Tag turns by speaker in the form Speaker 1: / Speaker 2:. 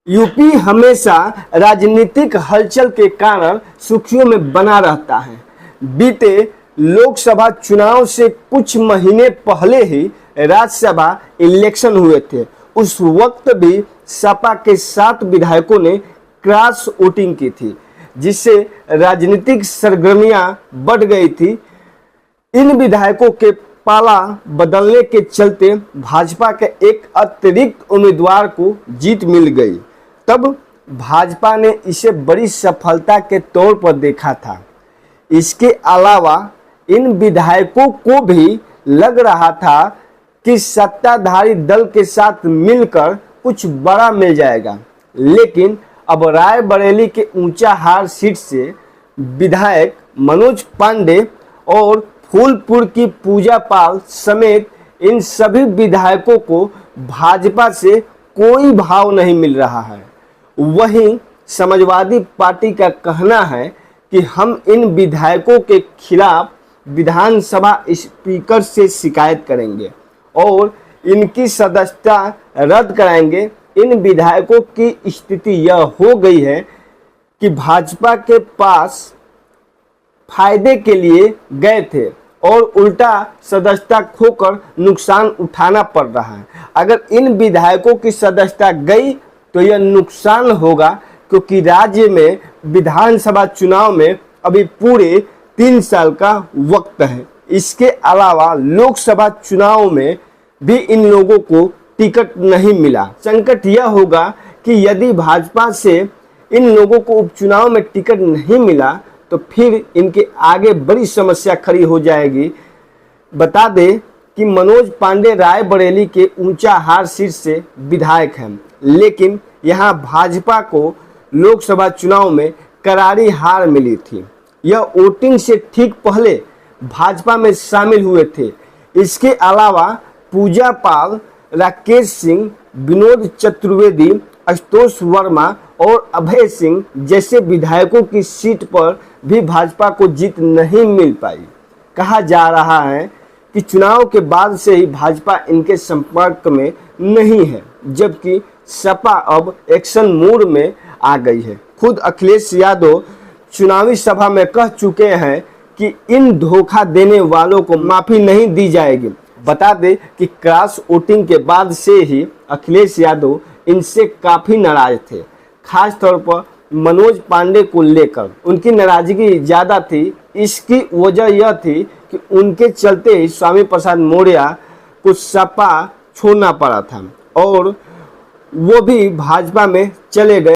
Speaker 1: UP हमेशा राजनीतिक हलचल के कारण सुर्खियों में बना रहता है। बीते लोकसभा चुनाव से कुछ महीने पहले ही राज्यसभा इलेक्शन हुए थे। उस वक्त भी सपा के 7 विधायकों ने क्रॉस वोटिंग की थी, जिससे राजनीतिक सरगर्मियां बढ़ गई थी। इन विधायकों के पाला बदलने के चलते भाजपा के एक अतिरिक्त उम्मीदवार को जीत मिल गई। तब भाजपा ने इसे बड़ी सफलता के तौर पर देखा था। इसके अलावा इन विधायकों को भी लग रहा था कि सत्ताधारी दल के साथ मिलकर कुछ बड़ा मिल जाएगा, लेकिन अब रायबरेली के ऊंचाहार सीट से विधायक मनोज पांडे और फूलपुर की पूजा पाल समेत इन सभी विधायकों को भाजपा से कोई भाव नहीं मिल रहा है। वहीं समाजवादी पार्टी का कहना है कि हम इन विधायकों के खिलाफ विधानसभा स्पीकर से शिकायत करेंगे और इनकी सदस्यता रद्द कराएंगे। इन विधायकों की स्थिति यह हो गई है कि भाजपा के पास फायदे के लिए गए थे और उल्टा सदस्यता खोकर नुकसान उठाना पड़ रहा है। अगर इन विधायकों की सदस्यता गई तो यह नुकसान होगा, क्योंकि राज्य में विधानसभा चुनाव में अभी पूरे 3 साल का वक्त है। इसके अलावा लोकसभा चुनाव में भी इन लोगों को टिकट नहीं मिला। संकट यह होगा कि यदि भाजपा से इन लोगों को उपचुनाव में टिकट नहीं मिला तो फिर इनके आगे बड़ी समस्या खड़ी हो जाएगी। बता दें कि मनोज पांडे रायबरेली के ऊंचाहार सीट से विधायक हैं, लेकिन यहां भाजपा को लोकसभा चुनाव में करारी हार मिली थी। यह वोटिंग से ठीक पहले भाजपा में शामिल हुए थे। इसके अलावा पूजा पाल, राकेश सिंह, विनोद चतुर्वेदी, आशुतोष वर्मा और अभय सिंह जैसे विधायकों की सीट पर भी भाजपा को जीत नहीं मिल पाई। कहा जा रहा है कि चुनाव के बाद से ही भाजपा इनके संपर्क में नहीं है, जबकि सपा अब एक्शन मोड में आ गई है। खुद अखिलेश यादव चुनावी सभा में कह चुके हैं कि इन धोखा देने वालों को माफी नहीं दी जाएगी। बता दें कि क्रॉस वोटिंग के बाद से ही अखिलेश यादव इनसे काफी नाराज थे। खास तौर पर मनोज पांडे को लेकर उनकी नाराजगी ज्यादा थी। इसकी वजह यह थी कि उनके चलते ही स्वामी प्रसाद मौर्य को सपा छोड़ना पड़ा था और वो भी भाजपा में चले गए।